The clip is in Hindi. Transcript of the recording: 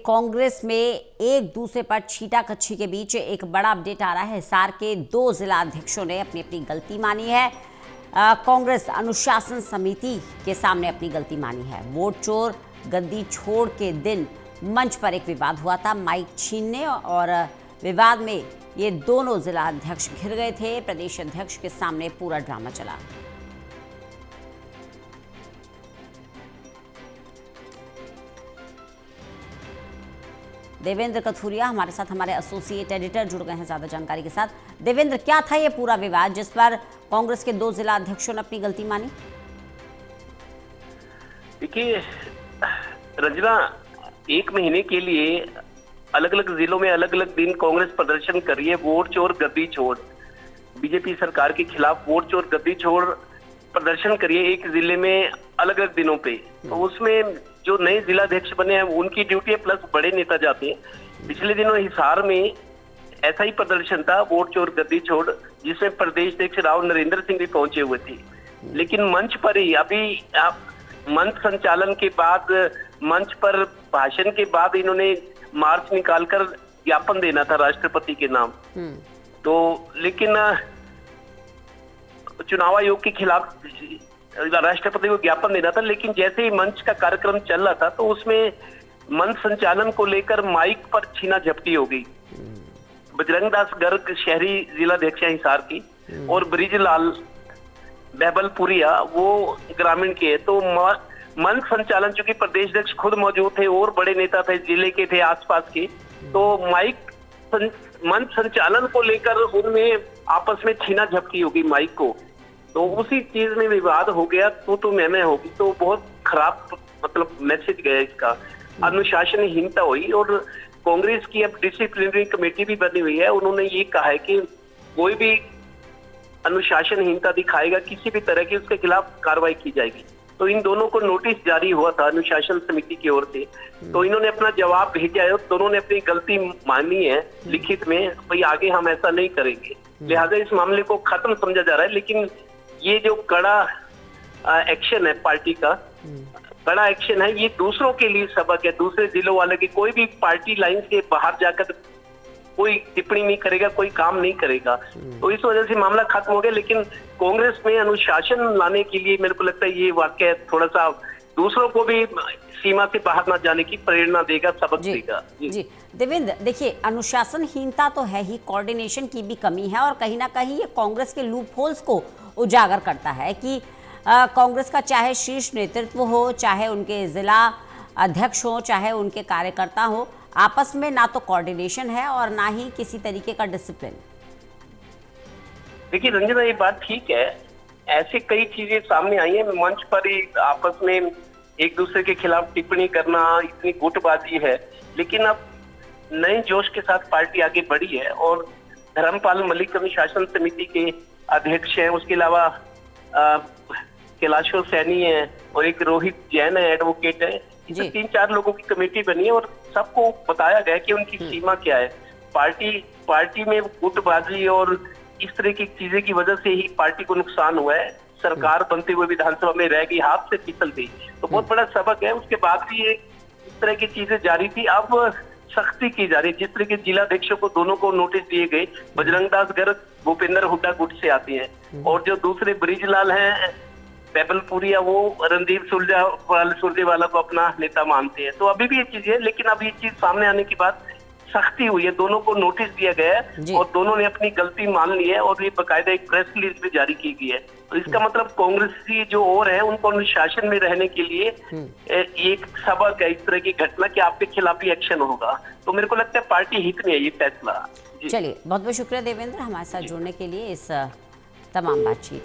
कांग्रेस में एक दूसरे पर छींटा-कच्छी के बीच एक बड़ा अपडेट आ रहा है। हिसार के 2 जिला अध्यक्षों ने अपनी अपनी गलती मानी है। कांग्रेस अनुशासन समिति के सामने अपनी गलती मानी है। वोट चोर गद्दी छोड़ के दिन मंच पर एक विवाद हुआ था माइक छीनने, और विवाद में ये दोनों जिला अध्यक्ष घिर गए थे। प्रदेश अध्यक्ष के सामने पूरा ड्रामा चला। देवेंद्र कथुरिया हमारे साथ, हमारे एसोसिएट एडिटर जुड़ गए हैं ज्यादा जानकारी के साथ। देवेंद्र, क्या था ये पूरा विवाद जिस पर कांग्रेस के 2 जिला अध्यक्षों ने अपनी गलती मानी? देखिए रंजना, 1 महीने के लिए अलग अलग जिलों में अलग अलग दिन कांग्रेस प्रदर्शन कर रही है। वोट चोर गद्दी छोड़, बीजेपी सरकार के खिलाफ वोट चोर गद्दी छोड़ प्रदर्शन करिए एक जिले में अलग अलग दिनों पे। तो उसमें जो नए जिलाध्यक्ष बने हैं उनकी ड्यूटी है, प्लस बड़े नेता जाते हैं। पिछले दिनों हिसार में ऐसा ही प्रदर्शन था, वोट चोर गद्दी छोड़, जिसमें प्रदेश अध्यक्ष राव नरेंद्र सिंह भी पहुंचे हुए थे। लेकिन मंच पर ही अभी मंच संचालन के बाद, मंच पर भाषण के बाद इन्होंने मार्च निकालकर ज्ञापन देना था राष्ट्रपति के नाम। तो लेकिन चुनाव आयोग के खिलाफ राष्ट्रपति को ज्ञापन देना था, लेकिन जैसे ही मंच का कार्यक्रम चल रहा था तो उसमें मंच संचालन को लेकर माइक पर छीना झपटी हो गई। बजरंग दास गर्ग शहरी जिलाध्यक्ष है हिसार की, और ब्रिजलाल बहबलपुरिया वो ग्रामीण के है। तो मंच संचालन, चूंकि प्रदेश अध्यक्ष खुद मौजूद थे और बड़े नेता थे, जिले के थे, आसपास के, तो मंच संचालन को लेकर उनमें आपस में छीना झपटी होगी माइक को। तो उसी चीज में विवाद हो गया, तो मैं होगी। तो बहुत खराब मतलब मैसेज गया इसका, अनुशासनहीनता हुई। और कांग्रेस की अब डिसिप्लिनरी कमेटी भी बनी हुई है। उन्होंने ये कहा है कि कोई भी अनुशासनहीनता दिखाएगा किसी भी तरह की, उसके खिलाफ कार्रवाई की जाएगी। तो इन दोनों को नोटिस जारी हुआ था अनुशासन समिति की ओर से, तो इन्होंने अपना जवाब भेजा है। दोनों ने अपनी गलती मानी है लिखित में, भाई आगे हम ऐसा नहीं करेंगे। लिहाजा इस मामले को खत्म समझा जा रहा है। लेकिन ये जो कड़ा एक्शन है पार्टी का, बड़ा एक्शन है, ये दूसरों के लिए सबक है। दूसरे जिलों वाले की कोई भी पार्टी लाइन के बाहर जाकर कोई टिप्पणी नहीं करेगा, कोई काम नहीं करेगा। तो इस वजह से मामला खत्म हो गया। लेकिन कांग्रेस में अनुशासन लाने के लिए मेरे को लगता है ये वाकया थोड़ा सा दूसरों को भी सीमा से बाहर न जाने की प्रेरणा देगा, सबक देगा। जी देवेंद्र, देखिए अनुशासनहीनता तो है ही, कोऑर्डिनेशन की भी कमी है, और कहीं ना कहीं ये कांग्रेस के लूप होल्स को उजागर करता है कि कांग्रेस का चाहे शीर्ष नेतृत्व हो, चाहे उनके जिला अध्यक्ष हो, चाहे उनके कार्यकर्ता हो, आपस में ना तो कोऑर्डिनेशन है और ना ही किसी तरीके का डिसिप्लिन। देखिए रंजना, ये बात ठीक है, ऐसे कई चीजें सामने आई है। मंच पर ही आपस में एक दूसरे के खिलाफ टिप्पणी करना, इतनी गुटबाजी है। लेकिन अब नए जोश के साथ पार्टी आगे बढ़ी है, और धर्मपाल मलिक अनुशासन समिति के अध्यक्ष हैं। उसके अलावा कैलाशो सैनी है, और एक रोहित जैन है, एडवोकेट है। 3-4 लोगों की कमेटी बनी है, और सबको बताया गया कि उनकी सीमा क्या है। पार्टी में गुटबाजी और इस तरह की चीजें की वजह से ही पार्टी को नुकसान हुआ है। सरकार बनते हुए विधानसभा में रह गई, हाथ से फिसल गई। तो बहुत बड़ा सबक है। उसके बाद भी ये इस तरह की चीजें जारी थी, अब सख्ती की जा रही है। जिस तरह के जिलाध्यक्षों को दोनों को नोटिस दिए गए, बजरंग दास गर्ग भूपेंद्र हुड्डा गुट से आते हैं, और जो दूसरे ब्रिजलाल हैं बहबलपुरिया, वो रणदीप सुरजेवाला को अपना नेता मानते हैं। तो अभी भी ये चीज है, लेकिन अब ये चीज सामने आने के बाद सख्ती हुई है। दोनों को नोटिस दिया गया है, और दोनों ने अपनी गलती मान ली है, और ये बकायदा एक प्रेस रिलीज भी जारी की गई है। तो इसका मतलब कांग्रेसी जो और है उनको अनुशासन में रहने के लिए एक सबक है इस तरह की घटना कि आपके खिलाफ ही एक्शन होगा। तो मेरे को लगता है पार्टी हित में है ये फैसला। चलिए, बहुत बहुत शुक्रिया देवेंद्र हमारे साथ जुड़ने के लिए इस तमाम बातचीत